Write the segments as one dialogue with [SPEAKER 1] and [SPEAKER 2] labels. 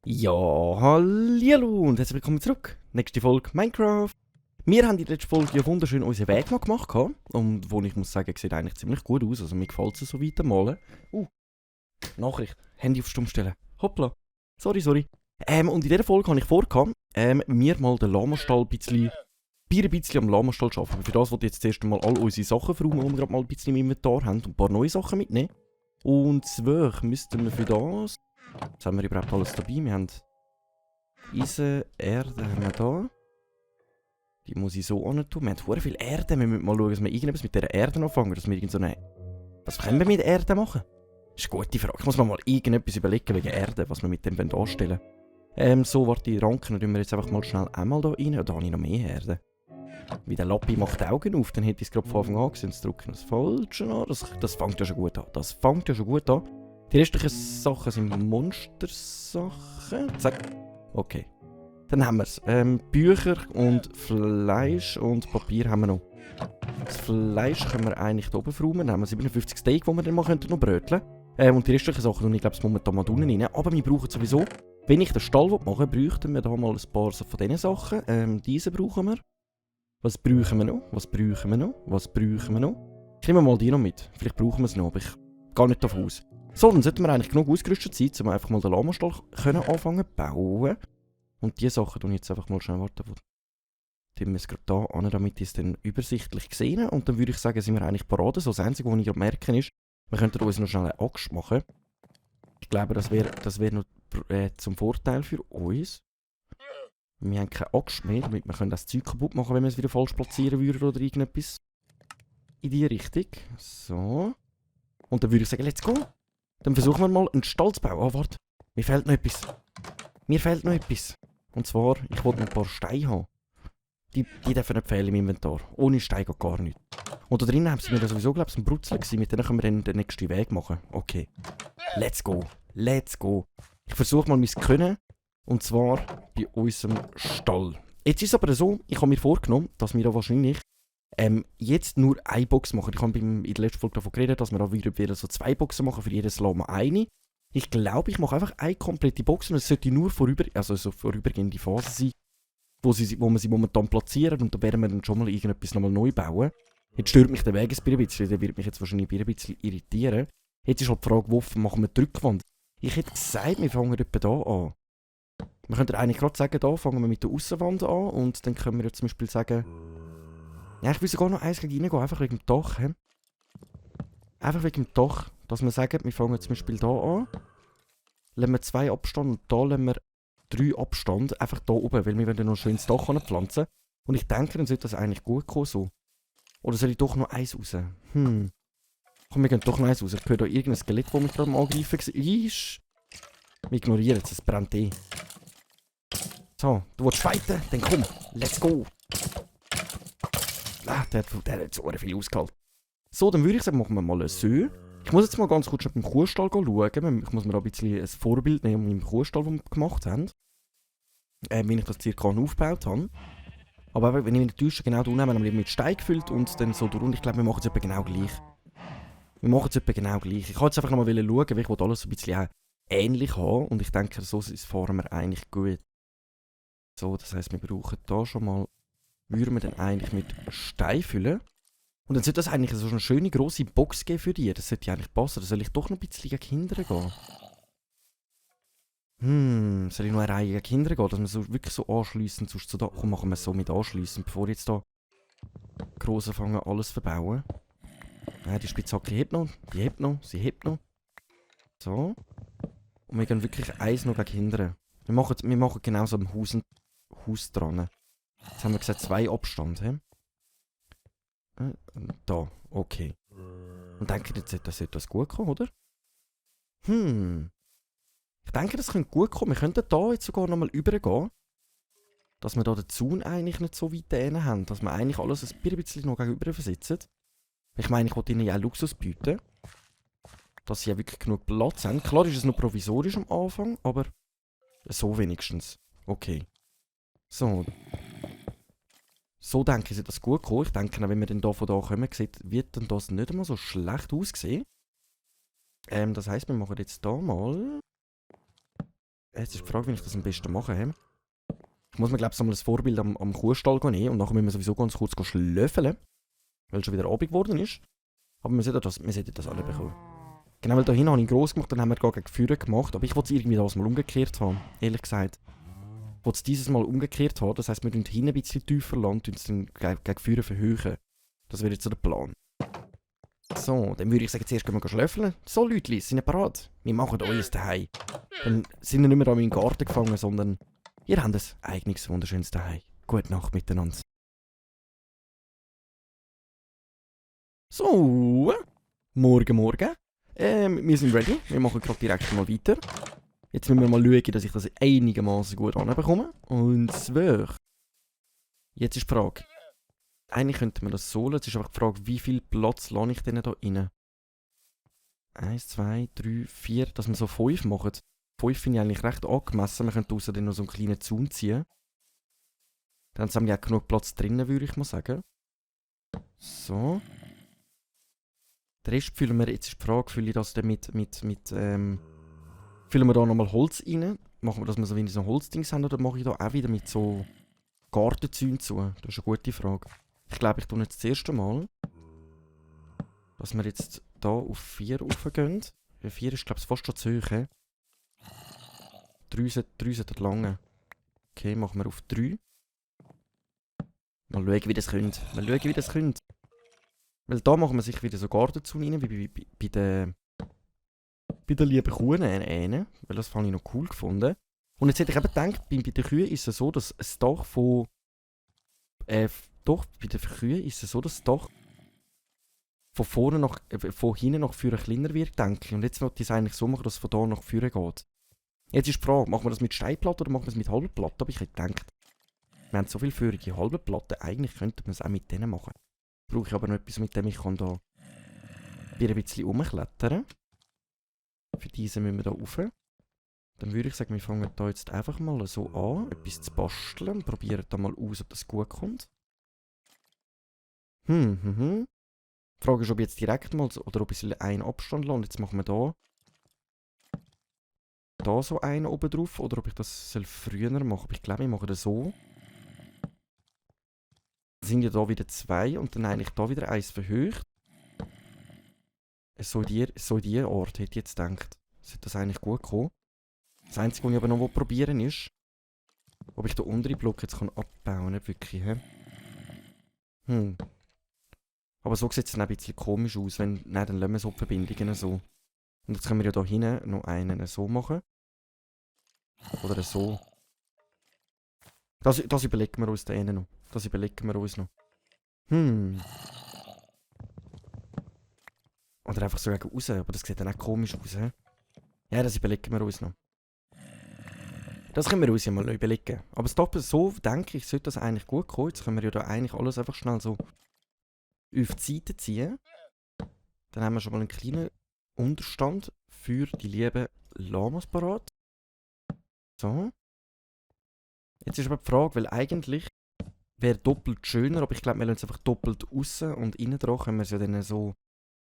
[SPEAKER 1] Ja, hallo und herzlich willkommen zurück. Nächste Folge Minecraft. Wir haben in der letzten Folge ja wunderschön unseren Weg noch gemacht und wo ich muss sagen, sieht eigentlich ziemlich gut aus. Also mir gefällt es so weit malen. Nachricht. Handy auf Stumm stellen. Hoppla. Sorry. Und in dieser Folge habe ich vorgehabt, wir mal den Lamastall ein bisschen am Lamastall arbeiten. Aber für das wollte ich jetzt zuerst mal all unsere Sachen verräumen, die wir gerade mal ein bisschen im Inventar haben und ein paar neue Sachen mitnehmen. Und zwar müssten wir für das... Was haben wir überhaupt alles dabei? Wir haben Eisen, Erde haben wir da. Die muss ich so tun. Wir haben sehr viel Erde. Wir müssen mal schauen, dass wir irgendetwas mit dieser Erde anfangen. Dass wir irgend so eine... Was können wir mit Erde machen? Das ist eine gute Frage. Ich muss mir mal irgendetwas überlegen wegen Erde, was wir mit dem anstellen wollen. So, warte, die Ranken tun wir jetzt einfach mal schnell einmal da rein. Da habe ich noch mehr Erde. Wie der Lappi macht die Augen auf, dann hätte ich es gerade von Anfang an gesehen. Jetzt drücken wir das Falsche an. Das fängt ja schon gut an. Die restlichen Sachen sind Monstersachen. Zack. Okay. Dann haben wir es. Bücher und Fleisch und Papier haben wir noch. Das Fleisch können wir eigentlich hier oben verräumen. Dann haben wir 57 Steak, die wir dann mal noch bröteln könnten. Und die restlichen Sachen tun ich glaube, momentan mal unten rein. Aber wir brauchen sowieso, wenn ich den Stall machen will, bräuchten wir da mal ein paar von diesen Sachen. Diese brauchen wir. Was brauchen wir noch? Ich nehme mal die noch mit. Vielleicht brauchen wir es noch, aber ich gehe nicht davon aus. So, dann sollten wir eigentlich genug ausgerüstet sein, um einfach mal den Lamastall anfangen zu bauen. Und diese Sachen tun ich jetzt einfach mal schnell warten. Tun wir es gerade da an, damit ich es dann übersichtlich sehe. Und dann würde ich sagen, sind wir eigentlich parat. So, das Einzige, was ich gerade merken ist, wir könnten uns noch schnell eine Axt machen. Ich glaube, das wär noch zum Vorteil für uns. Wir haben keine Axt mehr, damit wir das Zeug kaputt machen können, wenn wir es wieder falsch platzieren würden oder irgendetwas in die Richtung. So. Und dann würde ich sagen, let's go. Dann versuchen wir mal einen Stall zu bauen. Warte. Mir fehlt noch etwas. Und zwar, ich wollte noch ein paar Steine haben. Die dürfen nicht fehlen im Inventar. Ohne Steine geht gar nichts. Und da drinnen haben sie mir sowieso, glaube ich, ein Brutzel gewesen. Mit denen können wir dann den nächsten Weg machen. Okay. Let's go. Ich versuche mal mein Können. Und zwar bei unserem Stall. Jetzt ist es aber so, ich habe mir vorgenommen, dass wir da wahrscheinlich jetzt nur eine Box machen. Ich habe in der letzten Folge davon geredet, dass wir da wieder so 2 Boxen machen, für jedes Lama eine. Ich glaube, ich mache einfach eine komplette Box und es sollte nur vorübergehende Phase sein, wo wir sie momentan platzieren und da werden wir dann schon mal irgendetwas nochmal neu bauen. Jetzt stört mich der Weg ein bisschen, der wird mich jetzt wahrscheinlich ein bisschen irritieren. Jetzt ist halt die Frage, wo machen wir die Rückwand? Ich hätte gesagt, wir fangen etwa hier an. Wir könnten eigentlich gerade sagen, da fangen wir mit der Aussenwand an und dann können wir jetzt zum Beispiel sagen... Ja, ich will sogar noch eins reingehen, einfach wegen dem Dach. Einfach wegen dem Dach, dass wir sagen, wir fangen zum Beispiel hier an. Lassen wir 2 Abstand und da lassen wir 3 Abstand. Einfach hier oben, weil wir wollen noch ein schönes Dach pflanzen. Und ich denke, dann sollte das eigentlich gut kommen so. Oder soll ich doch noch eins raus? Komm, wir gehen doch noch eins raus. Ich höre da irgendein Skelett, das mich gerade am Angreifen war. Wir ignorieren es, es brennt eh. So, du willst fighten? Dann komm, let's go. Der hat so viel ausgehalten. So, dann würde ich sagen, machen wir mal eine Söhe. Ich muss jetzt mal ganz kurz beim Kuhstall schauen. Ich muss mir da ein bisschen ein Vorbild nehmen mit dem Kuhstall, den wir gemacht haben. Wie ich das circa aufgebaut habe. Aber wenn ich mich nicht täusche, genau da unten haben wir mit Stein gefüllt und dann so durch. Und ich glaube, wir machen es etwa genau gleich. Ich wollte jetzt einfach nochmal schauen, weil ich alles so ein bisschen ähnlich haben. Und ich denke, so fahren wir eigentlich gut. So, das heisst, wir brauchen da schon mal... Würden wir dann eigentlich mit Stein füllen. Und dann sollte das eigentlich so eine schöne grosse Box geben für dich. Das sollte eigentlich passen. Oder soll ich doch noch ein bisschen gegen Kinder gehen? Soll ich noch eine Reihe gegen Kinder gehen? Dass wir so wirklich so anschliessen. Sonst so da. Komm, machen wir es so mit anschliessen, bevor ich jetzt da gross anfangen alles verbauen. Ja, die Spitzhacke hebt noch. Sie hebt noch. So. Und wir gehen wirklich eins noch gegen Kinder. Wir machen genau so am Haus dran. Jetzt haben wir gesagt 2 Abstand, hä? Da, okay. Und denke, jetzt sollte das gut kommen, oder? Ich denke, das könnte gut kommen. Wir könnten da jetzt sogar nochmal übergehen. Dass wir da den Zaun eigentlich nicht so weit hinten haben. Dass wir eigentlich alles ein bisschen noch gegenüber versetzen. Ich meine, ich wollte ihnen ja auch Luxus bieten. Dass sie ja wirklich genug Platz haben. Klar ist es noch provisorisch am Anfang, aber so wenigstens. Okay. So. So denke ich, sollte das gut kommen. Ich denke, wenn wir dann hier von da kommen, wird dann das nicht einmal so schlecht aussehen. Das heisst, wir machen jetzt hier mal... Jetzt ist die Frage, wie ich das am besten mache. Ich muss mir, glaube ich, so mal ein Vorbild am Kuhstall nehmen und nachher müssen wir sowieso ganz kurz schlöfeln, weil es schon wieder Abend geworden ist. Aber wir sollten das alle bekommen. Genau, weil da hinten habe ich gross gemacht, dann haben wir gar gegen Führer gemacht, aber ich wollte es irgendwie das mal umgekehrt haben, ehrlich gesagt. Ich wollte es dieses Mal umgekehrt haben, das heisst, wir tun hinten ein bisschen tiefer lang und es dann gegen Führer verhöhen. Das wäre jetzt so der Plan. So, dann würde ich sagen, zuerst gehen wir schlöfeln. So, Leute, sind ihr bereit? Wir machen uns daheim. Dann sind wir nicht mehr da in meinem Garten gefangen, sondern ihr habt ein eigenes, wunderschönes daheim. Gute Nacht miteinander. So, morgen. Wir sind ready. Wir machen gerade direkt mal weiter. Jetzt müssen wir mal schauen, dass ich das einigermaßen gut anbekomme. Und zwar... Jetzt ist die Frage. Eigentlich könnte man das so lassen. Jetzt ist einfach die Frage, wie viel Platz lasse ich denn da rein? 1, 2, 3, 4. Dass wir so 5 machen. 5 finde ich eigentlich recht angemessen. Wir könnten außerdem noch so einen kleinen Zaun ziehen. Dann haben wir auch genug Platz drinnen, würde ich mal sagen. So. Den Rest füllen wir, jetzt ist die Frage, fülle ich das dann füllen wir da nochmal Holz rein? Machen wir, dass wir so wenig so Holzdings haben, oder mache ich da auch wieder mit so Gartenzäunen zu? Das ist eine gute Frage. Ich glaube, ich tue jetzt das erste Mal, dass wir jetzt hier auf 4 raufgehen. 4 ist, glaube ich, fast schon zu hoch. 3 sollte lange. Okay, machen wir auf 3. Mal schauen, wie das könnte. Weil da machen wir sich wieder so Gartenzäune rein, wie bei den lieben Kuhen, weil das fand ich noch cool gefunden. Und jetzt hätte ich eben gedacht, bei den Kühen ist es so, dass das Dach von... bei den Kühen ist es so, dass das Dach von hinten nach vorne kleiner wird, denke ich. Und jetzt wollte ich es eigentlich so machen, dass es von da nach vorne geht. Jetzt ist die Frage, machen wir das mit Steinplatte oder machen wir es mit halber Platte? Aber ich hätte gedacht, wir haben so viel feurige halbe Platte, eigentlich könnte man es auch mit denen machen. Brauche ich aber noch etwas, mit dem ich kann da ein bisschen rumklettern. Für diese müssen wir da rauf. Dann würde ich sagen, wir fangen da jetzt einfach mal so an, etwas zu basteln und probieren da mal aus, ob das gut kommt. Die Frage ist, ob ich jetzt direkt mal oder ob ich einen Abstand lasse. Und jetzt machen wir da so einen oben drauf oder ob ich das früher machen. Aber ich glaube, ich mache das so. Dann sind ja da wieder 2 und dann eigentlich da wieder eins verhöht. So in die Art hätte ich jetzt gedacht. Sollte das eigentlich gut kommen. Das Einzige, was ich aber noch probieren will, ist, ob ich den unteren Block jetzt abbauen kann. Nicht wirklich, hä? Aber so sieht es dann ein bisschen komisch aus, wenn... Nein, dann lassen wir so die Verbindungen so. Und jetzt können wir ja da hinten noch einen so machen. Oder so. Das überlegen wir uns da noch. Oder einfach so gegen raus, aber das sieht dann auch komisch aus, hä? Ja, das überlegen wir uns noch. Das können wir uns ja mal noch überlegen. Aber so denke ich, sollte das eigentlich gut kommen. Jetzt können wir ja da eigentlich alles einfach schnell so auf die Seite ziehen. Dann haben wir schon mal einen kleinen Unterstand für die lieben Lamas parat. So. Jetzt ist aber die Frage, weil eigentlich wäre doppelt schöner, aber ich glaube, wir lassen es einfach doppelt außen und innen dran können wir es ja dann so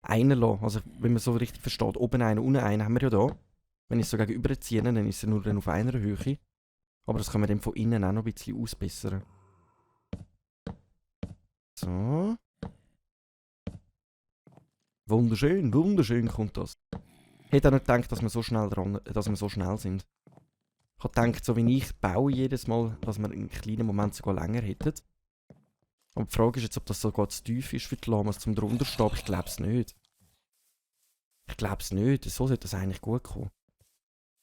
[SPEAKER 1] einen lassen. Also, wenn man so richtig versteht, oben einen, unten einen haben wir ja da. Wenn ich es so gegenüber ziehe, dann ist er nur dann auf einer Höhe. Aber das können wir dann von innen auch noch ein bisschen ausbessern. So. Wunderschön kommt das. Ich hätte auch nicht gedacht, dass wir so schnell sind. Ich habe gedacht, so wie ich baue jedes Mal, dass wir in kleinen Moment sogar länger hätten. Aber die Frage ist jetzt, ob das sogar zu tief ist für die Lamas zum drunter stehen. Ich glaube es nicht. So sollte das eigentlich gut kommen.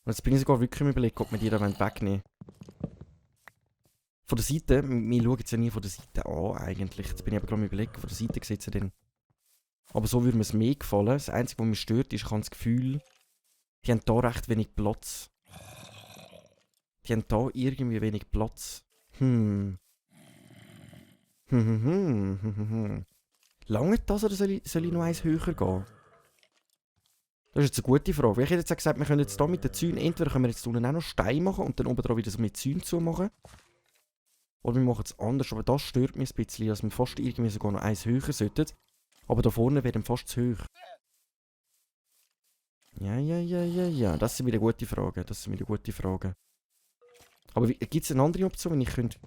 [SPEAKER 1] Und jetzt bin ich sogar wirklich überlegt, ob wir die da wegnehmen wollen. Von der Seite, wir schauen jetzt ja nie von der Seite an eigentlich. Jetzt bin ich aber gerade überlegt, von der Seite sieht es ja dann. Aber so würde mir es mehr gefallen. Das Einzige, was mich stört, ist, ich habe das Gefühl, die haben da recht wenig Platz. Lange das oder soll ich noch eins höher gehen? Das ist jetzt eine gute Frage. Ich hätte jetzt gesagt, wir können jetzt hier mit den Zäunen, entweder können wir jetzt unten auch noch Steine machen und dann oben drauf wieder so mit Zäunen zumachen. Oder wir machen es anders, aber das stört mich ein bisschen, dass wir fast irgendwie sogar noch eins höher sollten. Aber da vorne wäre dann fast zu hoch. Ja. Das sind wieder gute Fragen. Aber gibt es eine andere Option, wenn ich könnte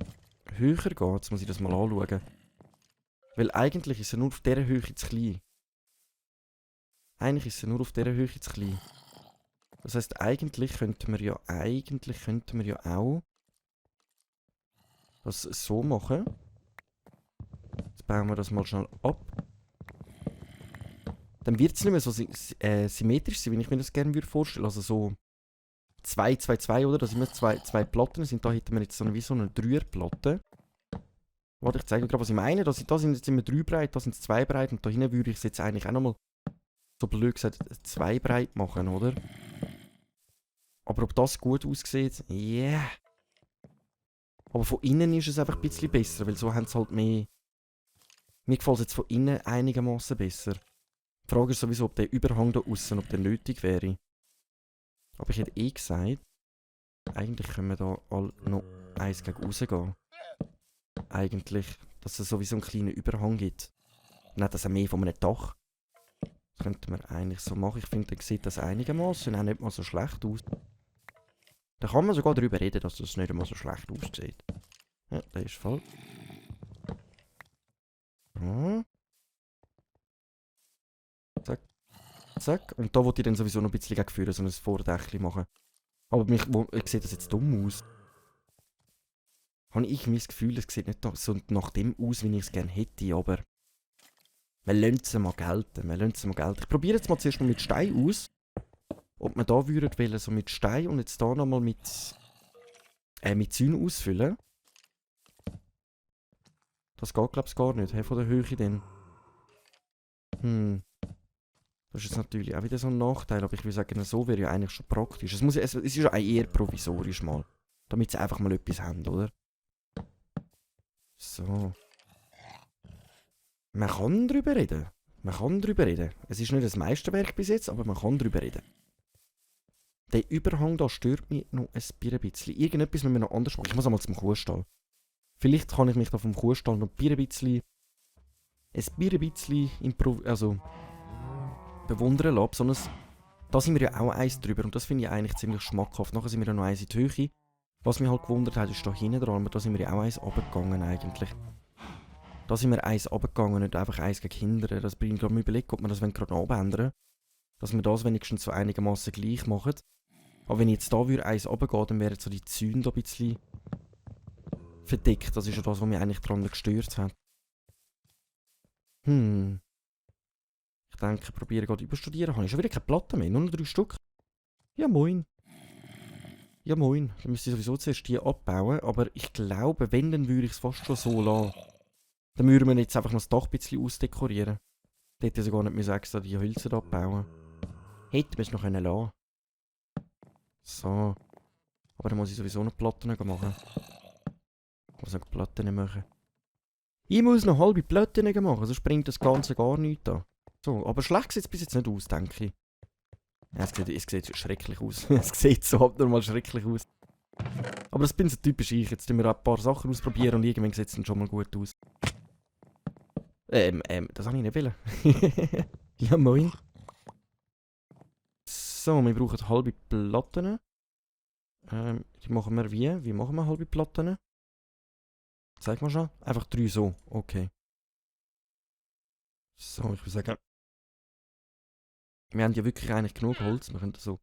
[SPEAKER 1] höher gehen? Jetzt muss ich das mal anschauen. Weil eigentlich ist er nur auf dieser Höhe zu klein. Das heisst, eigentlich könnten wir ja auch das so machen. Jetzt bauen wir das mal schnell ab. Dann wird es nicht mehr so symmetrisch sein, wie ich mir das gerne vorstellen würde. Also so 2, 2, 2, oder? Dass immer zwei Platten sind. Da hätten wir jetzt so eine Dreierplatte. Warte, ich zeige euch gerade, was ich meine. Da sind jetzt immer 3 breit, da sind es 2 breit. Und da hinten würde ich es jetzt eigentlich auch nochmal, so blöd gesagt, 2 breit machen, oder? Aber ob das gut aussieht, yeah. Aber von innen ist es einfach ein bisschen besser, weil so haben es halt mehr... Mir gefällt es jetzt von innen einigermaßen besser. Die Frage ist sowieso, ob der Überhang da außen, ob der nötig wäre. Aber ich hätte gesagt, eigentlich können wir da all noch eins gegen raus gehen. Eigentlich, dass es sowieso einen kleinen Überhang gibt. Nicht das mehr von einem Dach. Das könnte man eigentlich so machen. Ich finde, dann sieht das einigermaßen auch nicht mal so schlecht aus. Da kann man sogar darüber reden, dass das nicht einmal so schlecht aussieht. Ja, der ist voll. Ja. Zack. Zack. Und da wollte ich dann sowieso noch ein bisschen gegenführen, so ein Vordächchen machen. Aber ich sehe das jetzt dumm aus. Habe ich mein Gefühl, es sieht nicht so nach dem aus, wie ich es gerne hätte, aber... Wir lassen es mal gelten, Ich probiere jetzt mal zuerst mal mit Stein aus. Ob wir da würden so mit Stein und jetzt da nochmal mit Zäune ausfüllen. Das geht, glaube ich, gar nicht, von der Höhe dann. Das ist jetzt natürlich auch wieder so ein Nachteil, aber ich würde sagen, so wäre ja eigentlich schon praktisch. Es ist ja eher provisorisch mal. Damit sie einfach mal etwas haben, oder? So. Man kann drüber reden. Es ist nicht das Meisterwerk bis jetzt, aber man kann drüber reden. Der Überhang da stört mich noch ein bisschen. Irgendetwas müssen wir noch anders machen. Ich muss einmal zum Kuhstall. Vielleicht kann ich mich da vom Kuhstall noch ein bisschen bewundern lassen. Besonders, da sind wir ja auch eins drüber und das finde ich eigentlich ziemlich schmackhaft. Nachher sind wir ja noch eins in die Höhe. Was mich halt gewundert hat, ist da hinten dran, aber da sind wir ja auch eins runtergegangen eigentlich. Da sind wir eins runtergegangen, nicht einfach eins gegen hindern. Das bringt gerade mal überlegen, ob wir das gerade noch abändern. Dass wir das wenigstens so einigermaßen gleich machen. Aber wenn ich jetzt da eins runtergehen, dann wären so die Zäune da ein bisschen verdeckt. Das ist ja das, was mich eigentlich daran gestört hat. Ich denke, ich probiere gerade überstudieren. Habe ich schon wieder keine Platte mehr? Nur noch 3 Stück? Ja, moin. Dann müsste ich sowieso zuerst die abbauen. Aber ich glaube, wenn, dann würde ich es fast schon so lassen. Dann würden wir jetzt einfach noch das Dach ein bisschen ausdekorieren. Da hätte ich sogar nicht extra die Hölzer abbauen. Hätten wir es noch lassen können. So. Aber dann muss ich sowieso noch Platten machen. Ich muss noch halbe Platten machen, sonst bringt das Ganze gar nichts an. So, aber schlecht sieht es bis jetzt nicht aus, denke ich. Ja, es sieht schrecklich aus. Es sieht so abnormal schrecklich aus. Aber das bin so typisch ich. Jetzt tun wir ein paar Sachen ausprobieren und irgendwann sieht es dann schon mal gut aus. Das habe ich nicht wollen. Ja, moin. So, wir brauchen halbe Platten. Die machen wir wie? Wie machen wir halbe Platten? Zeig mal schon. Einfach 3 so. Okay. So, ich würde sagen... Wir haben ja wirklich eigentlich genug Holz. Wir können so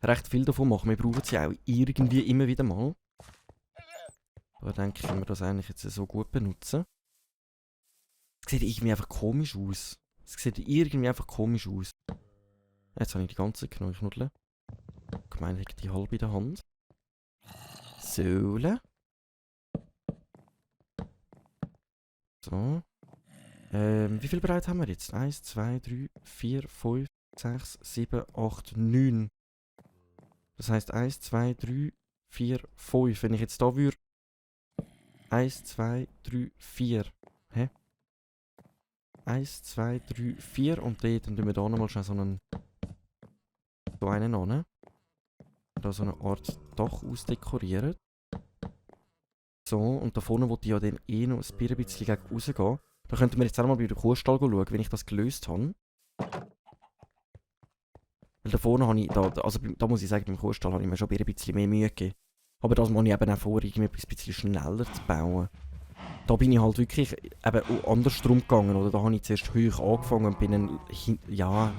[SPEAKER 1] recht viel davon machen. Wir brauchen sie auch irgendwie immer wieder mal. Aber denke ich, können wir das eigentlich jetzt so gut benutzen. Es sieht irgendwie einfach komisch aus. Jetzt habe ich die ganze Knöchel. Ich meine, ich habe die halbe in der Hand. Sohle. So. Wie viel bereit haben wir jetzt? 1, 2, 3, 4, 5, 6, 7, 8, 9. Das heisst 1, 2, 3, 4, 5. Wenn ich jetzt da würde... 1, 2, 3, 4. Hä? 1, 2, 3, 4 und dann tun wir da nochmal schnell so einen an. Da so eine Art Dach ausdekorieren. So, und da vorne wollte ich ja dann eh noch ein bisschen gegen rausgehen. Da könnten wir jetzt auch mal bei der Kuhstall schauen, wenn ich das gelöst habe. Weil da vorne habe ich, also da muss ich sagen, beim Kuhstall habe ich mir schon ein bisschen mehr Mühe gegeben. Aber das mache ich eben auch vor, irgendwie etwas ein bisschen schneller zu bauen. Da bin ich halt wirklich eben andersrum gegangen, oder? Da habe ich zuerst hoch angefangen und bin dann ja...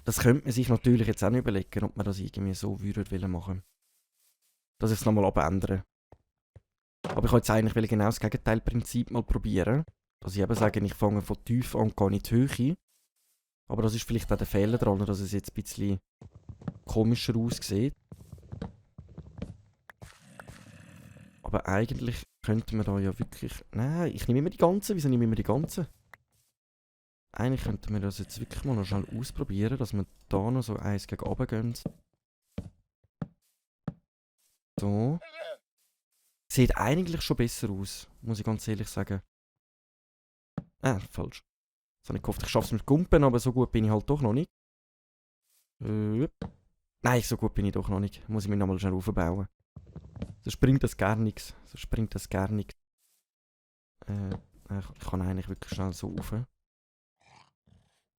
[SPEAKER 1] Das könnte man sich natürlich jetzt auch nicht überlegen, ob man das irgendwie so würde machen. Dass ich es nochmal abändere. Aber ich wollte jetzt eigentlich genau das Gegenteilprinzip mal probieren. Dass ich eben sage, ich fange von tief an und gehe in die Höhe. Aber das ist vielleicht auch der Fehler daran, dass es jetzt ein bisschen komischer aussieht. Aber eigentlich könnte man da ja wirklich... Nein, ich nehme immer die ganzen. Wieso nehme ich immer die ganzen? Eigentlich könnten wir das jetzt wirklich mal noch schnell ausprobieren, dass wir da noch so eins gegen oben gehen. So. Sieht eigentlich schon besser aus, muss ich ganz ehrlich sagen. Falsch. Jetzt habe ich gehofft, ich schaffe es mit Gumpen, aber so gut bin ich halt doch noch nicht. Nein, so gut bin ich doch noch nicht. Muss ich mich nochmal schnell aufbauen. Sonst bringt das gar nichts. Ich kann eigentlich wirklich schnell so rauf.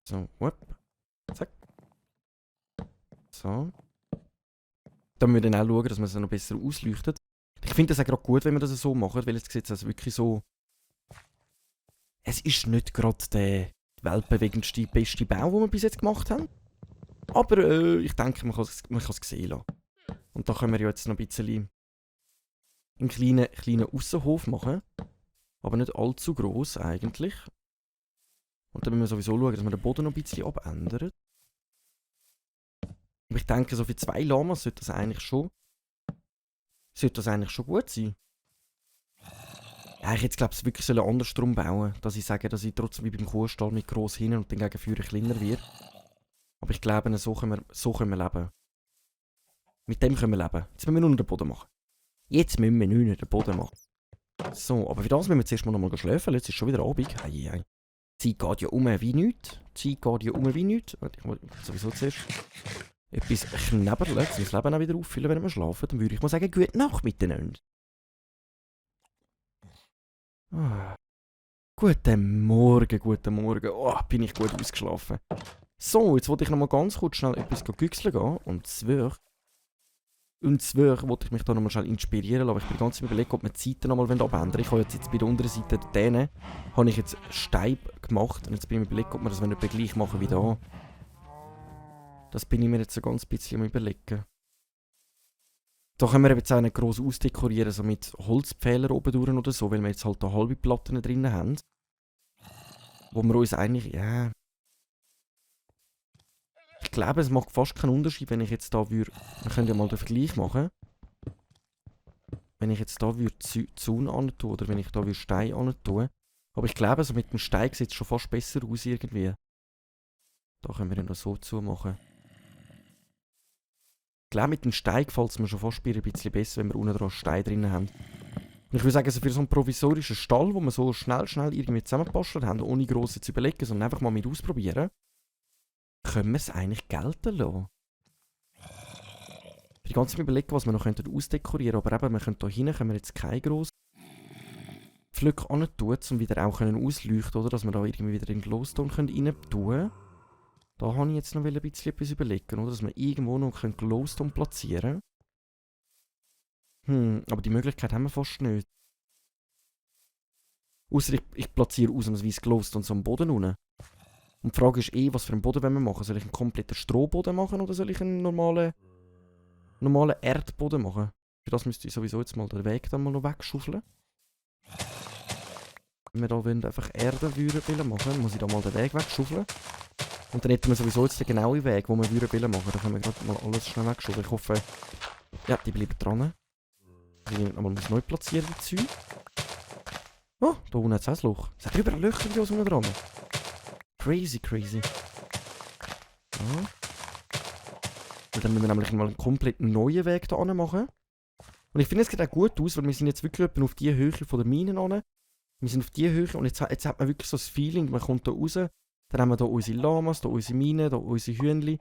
[SPEAKER 1] So, zack. So. Da müssen wir dann auch schauen, dass man es noch besser ausleuchtet. Ich finde das auch gerade gut, wenn wir das so machen, weil jetzt sieht es also wirklich so... Es ist nicht gerade der weltbewegendste, beste Bau, den wir bis jetzt gemacht haben. Aber ich denke, man kann es sehen lassen. Und da können wir ja jetzt noch ein bisschen einen kleinen Aussenhof machen. Aber nicht allzu gross eigentlich. Und dann müssen wir sowieso schauen, dass wir den Boden noch ein bisschen abändern. Aber ich denke, so für 2 Lamas sollte das eigentlich schon gut sein. Ja, ich jetzt glaube ich wirklich andersrum bauen, dass ich sage, dass ich trotzdem wie beim Kuhstall mit gross hin und dann gegen Führer kleiner wird. Aber ich glaube, so können wir leben. Mit dem können wir leben. Jetzt müssen wir nur noch den Boden machen. Jetzt müssen wir nur noch den Boden machen. So, aber für das müssen wir zuerst mal noch mal schlafen. Jetzt ist schon wieder Abend. Hey. Die Zeit geht ja wie nichts. Ich muss sowieso zuerst etwas knäberlen, um das Leben auch wieder auffüllen, wenn wir schlafen. Dann würde ich mal sagen, gute Nacht miteinander. Guten Morgen. Oh, bin ich gut ausgeschlafen. So, jetzt wollte ich noch mal ganz kurz schnell etwas güchseln gehen. Und zwar wollte ich mich da noch mal schnell inspirieren lassen. Ich bin ganz überlegt, ob wir die Seiten noch mal abändern. Ich habe jetzt bei der unteren Seite denen habe ich jetzt Stein gemacht. Und jetzt bin ich mir überlegt, ob wir das nicht gleich machen wie da. Das bin ich mir jetzt so ganz bisschen am Überlegen. Da können wir jetzt auch nicht gross ausdekorieren, so mit Holzpfähler oben durch oder so, weil wir jetzt halt da halbe Platten drin haben. Wo wir uns eigentlich, ja... Ich glaube, es macht fast keinen Unterschied, wenn ich jetzt da würde... Wir können ja mal den Vergleich machen. Wenn ich jetzt da würde Zaun an tun oder wenn ich da würde Stein an tun. Aber ich glaube, so mit dem Stein sieht es schon fast besser aus irgendwie. Da können wir ja noch so zumachen. Ich glaube, mit dem Stein gefällt es mir schon fast ein bisschen besser, wenn wir unten dran Stein drin haben. Und ich würde sagen, so für so einen provisorischen Stall, wo wir so schnell irgendwie zusammengebastelt haben, ohne gross zu überlegen, sondern einfach mal mit ausprobieren, können wir es eigentlich gelten lassen. Ich bin ganz überlegen, was wir noch ausdekorieren könnten, aber eben, wir können hier hinten können wir jetzt keine grossen Pflöcke an tun, um wieder auch ausleuchten, oder? Dass wir da irgendwie wieder in Glowstone rein tun können. Da habe ich jetzt noch ein bisschen etwas überlegen, oder? Dass wir irgendwo noch Glowstone platzieren können. Aber die Möglichkeit haben wir fast nicht. Ausser ich platziere ausnahmsweise Glowstone so am Boden unten. Und die Frage ist was für einen Boden wollen wir machen? Soll ich einen kompletten Strohboden machen oder soll ich einen normalen Erdboden machen? Für das müsste ich sowieso jetzt mal den Weg dann mal noch wegschaufeln. Wenn wir da einfach Erde machen wollen, muss ich da mal den Weg wegschaufeln. Und dann hätten wir sowieso jetzt den genauen Weg, den wir machen. Da können wir gerade mal alles schnell wegschaufeln. Ich hoffe, ja, die bleiben dran. Ich muss nochmal neu platzieren, die Zeug. Oh, da unten hat es auch ein Loch. Es hat überall Löcher wie unten dran. Crazy. Ja. Und dann müssen wir nämlich mal einen komplett neuen Weg da machen. Und ich finde, es sieht auch gut aus, weil wir sind jetzt wirklich etwa auf die Höhe von der Mine an. Wir sind auf die Höhe und jetzt hat man wirklich so das Feeling, man kommt da raus, dann haben wir da unsere Lamas, da unsere Mine, da unsere Hühnchen.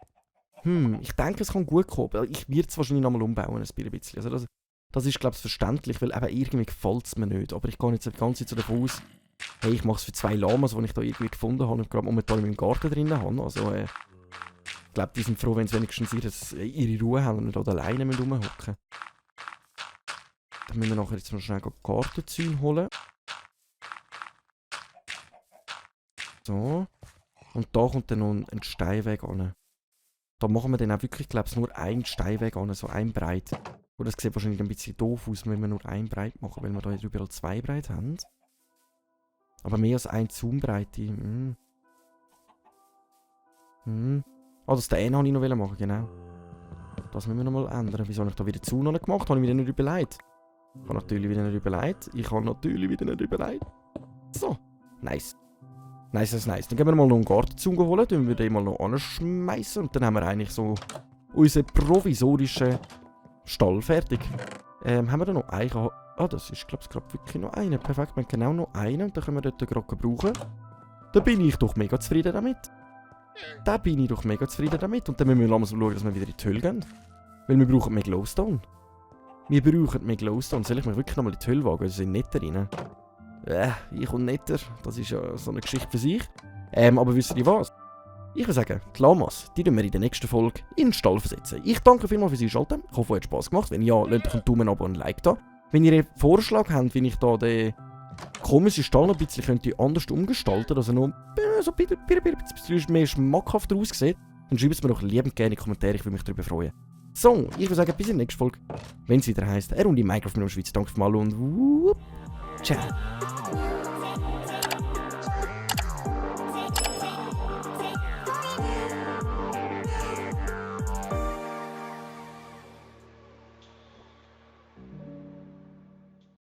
[SPEAKER 1] Ich denke, es kann gut kommen, aber ich werde es wahrscheinlich nochmal umbauen, ein bisschen. Also Das ist, glaube ich, verständlich, weil eben irgendwie gefällt es mir nicht. Aber ich gehe jetzt die ganze Zeit so davon aus, hey, ich mache es für 2 Lamas, die ich da irgendwie gefunden habe und gerade momentan in meinem Garten drin habe. Also, ich glaube, die sind froh, wenn sie wenigstens ihre Ruhe haben und nicht da alleine rumhocken müssen. Dann müssen wir nachher jetzt noch schnell Gartenzäune holen. So. Und da kommt dann noch ein Steinweg an. Da machen wir dann auch wirklich, glaube ich, nur einen Steinweg an, so ein breit. Und das sieht wahrscheinlich ein bisschen doof aus, wenn wir nur ein breit machen, weil wir da überall 2 breit haben. Aber mehr als ein Zaumbreite. Ah, das den habe ich noch machen, genau. Das müssen wir noch mal ändern. Wieso habe ich da wieder Zaun noch nicht gemacht? Habe ich mir nicht überlegt. Ich habe natürlich wieder nicht überlegt. So. Nice. Nice. Dann gehen wir mal noch einen Gartenzaun holen. Dann wir den mal noch anschmeißen. Und dann haben wir eigentlich so unseren provisorischen Stall fertig. Haben wir da noch einen? Ah, das ist, glaube ich, gerade wirklich noch einer. Perfekt, wir haben genau noch einen. Und dann können wir dort gerade brauchen. Da bin ich doch mega zufrieden damit. Und dann müssen wir langsam schauen, dass wir wieder in die Hölle gehen. Weil wir brauchen mehr Glowstone. Soll ich mich wirklich nochmal in die Hölle wagen? Sie sind netter rein. Ich und netter. Das ist ja so eine Geschichte für sich. Aber wisst ihr was? Ich würde sagen, die Lamas, die tun wir in der nächsten Folge in den Stall versetzen. Ich danke vielmals fürs Einschalten. Ich hoffe, es hat Spass gemacht. Wenn ja, lasst euch einen Daumen ab und ein Like da. Wenn ihr einen Vorschlag habt, wie ich da den komischen Stall noch ein bisschen anders umgestalten könnte, also noch so ein bisschen mehr schmackhafter aussieht, dann schreibt es mir doch liebend gerne in die Kommentare, ich würde mich darüber freuen. So, ich würde sagen, bis in der nächsten Folge, wenn es wieder heisst, eine Runde Minecraft mit dem Schweiz. Danke für mal und ciao.